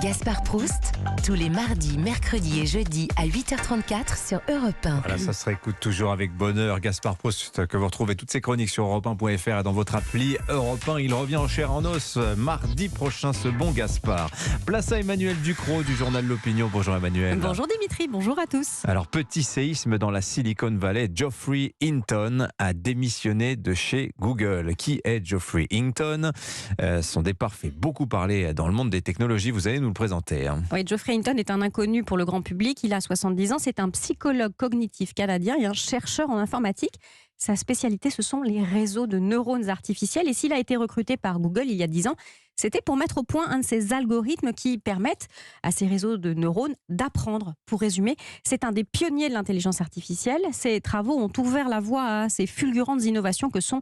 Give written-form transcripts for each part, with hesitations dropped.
Gaspard Proust, tous les mardis, mercredis et jeudis à 8h34 sur Europe 1. Voilà, ça se réécoute toujours avec bonheur. Gaspard Proust, que vous retrouvez toutes ses chroniques sur europe1.fr et dans votre appli Europe 1. Il revient en chair en os mardi prochain, ce bon Gaspard. Place à Emmanuel Ducrot du journal L'Opinion. Bonjour Emmanuel. Bonjour Dimitri, bonjour à tous. Alors, petit séisme dans la Silicon Valley. Geoffrey Hinton a démissionné de chez Google. Qui est Geoffrey Hinton ? Son départ fait beaucoup parler dans le monde des technologies. Vous allez nous le présenter. Oui, Geoffrey Hinton est un inconnu pour le grand public. Il a 70 ans. C'est un psychologue cognitif canadien et un chercheur en informatique. Sa spécialité, ce sont les réseaux de neurones artificiels. Et s'il a été recruté par Google il y a 10 ans, c'était pour mettre au point un de ces algorithmes qui permettent à ces réseaux de neurones d'apprendre. Pour résumer, c'est un des pionniers de l'intelligence artificielle. Ses travaux ont ouvert la voie à ces fulgurantes innovations que sont,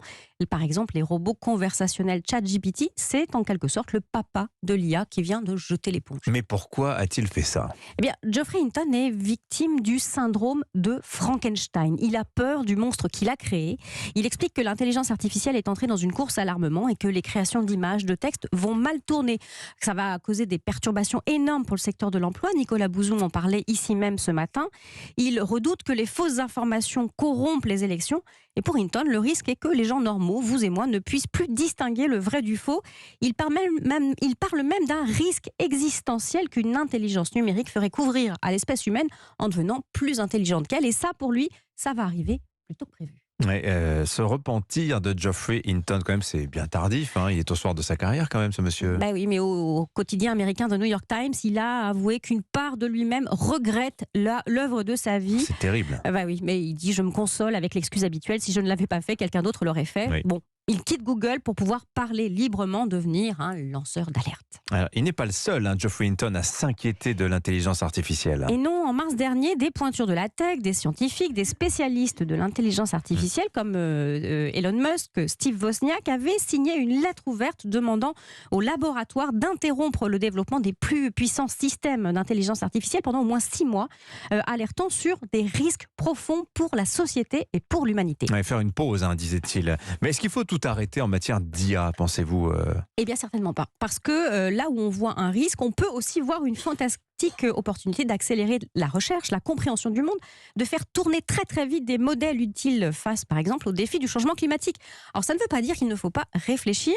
par exemple, les robots conversationnels ChatGPT. C'est en quelque sorte le papa de l'IA qui vient de jeter l'éponge. Mais pourquoi a-t-il fait ça ? Eh bien, Geoffrey Hinton est victime du syndrome de Frankenstein. Il a peur du monstre qu'il a créé. Il explique que l'intelligence artificielle est entrée dans une course à l'armement et que les créations d'images, de textes vont mal tourner. Ça va causer des perturbations énormes pour le secteur de l'emploi. Nicolas Bouzon en parlait ici même ce matin. Il redoute que les fausses informations corrompent les élections. Et pour Hinton, le risque est que les gens normaux, vous et moi, ne puissent plus distinguer le vrai du faux. Il parle même d'un risque existentiel qu'une intelligence numérique ferait couvrir à l'espèce humaine en devenant plus intelligente qu'elle. Et ça, pour lui, ça va arriver plus tôt que prévu. Ouais, se repentir de Geoffrey Hinton, quand même, c'est bien tardif. Il est au soir de sa carrière, quand même, ce monsieur. Bah oui, mais au quotidien américain The New York Times, il a avoué qu'une part de lui-même regrette l'œuvre de sa vie. C'est terrible. Bah oui, mais il dit « Je me console avec l'excuse habituelle. Si je ne l'avais pas fait, quelqu'un d'autre l'aurait fait. Oui. » Bon, il quitte Google pour pouvoir parler librement, devenir un lanceur d'alerte. Alors, il n'est pas le seul, Geoffrey Hinton, à s'inquiéter de l'intelligence artificielle. Et non, en mars dernier, des pointures de la tech, des scientifiques, des spécialistes de l'intelligence artificielle comme Elon Musk, Steve Wozniak avaient signé une lettre ouverte demandant aux laboratoires d'interrompre le développement des plus puissants systèmes d'intelligence artificielle pendant au moins 6 mois, alertant sur des risques profonds pour la société et pour l'humanité. Ouais, faire une pause, disait-il. Mais est-ce qu'il faut tout arrêter en matière d'IA, pensez-vous Eh bien, certainement pas. Parce que là où on voit un risque, on peut aussi voir une fantastique opportunité d'accélérer la recherche, la compréhension du monde, de faire tourner très très vite des modèles utiles face, par exemple, au défi du changement climatique. Alors, ça ne veut pas dire qu'il ne faut pas réfléchir,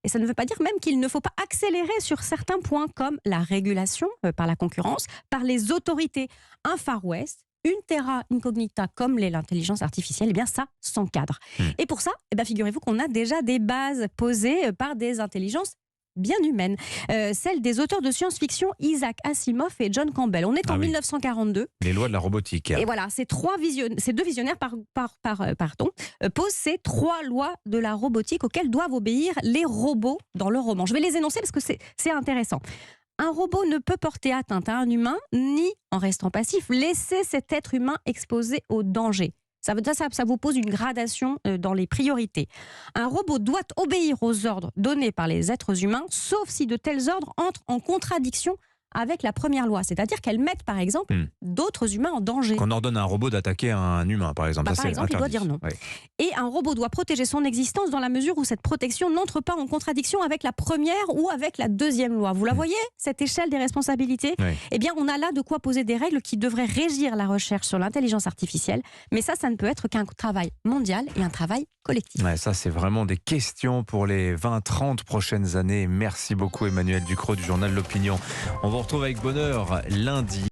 et ça ne veut pas dire même qu'il ne faut pas accélérer sur certains points, comme la régulation par la concurrence, par les autorités. Un Far West, une terra incognita comme l'est l'intelligence artificielle, eh bien ça s'encadre. Et pour ça, figurez-vous qu'on a déjà des bases posées par des intelligences bien humaines. Celles des auteurs de science-fiction Isaac Asimov et John Campbell. On est en 1942. Les lois de la robotique. Et voilà, ces deux visionnaires posent ces 3 lois de la robotique auxquelles doivent obéir les robots dans leur roman. Je vais les énoncer parce que c'est intéressant. Un robot ne peut porter atteinte à un humain, ni, en restant passif, laisser cet être humain exposé au danger. Ça vous pose une gradation dans les priorités. Un robot doit obéir aux ordres donnés par les êtres humains, sauf si de tels ordres entrent en contradiction avec la première loi. C'est-à-dire qu'elles mettent, par exemple, d'autres humains en danger. Qu'on ordonne à un robot d'attaquer un humain, par exemple. Par exemple, il doit dire non. Oui. Et un robot doit protéger son existence dans la mesure où cette protection n'entre pas en contradiction avec la première ou avec la deuxième loi. Vous la voyez, cette échelle des responsabilités ? Oui. Eh bien, on a là de quoi poser des règles qui devraient régir la recherche sur l'intelligence artificielle. Mais ça ne peut être qu'un travail mondial et un travail collectif. Ouais, ça, c'est vraiment des questions pour les 20-30 prochaines années. Merci beaucoup, Emmanuel Ducrot du journal L'Opinion. On vous retrouve avec bonheur lundi.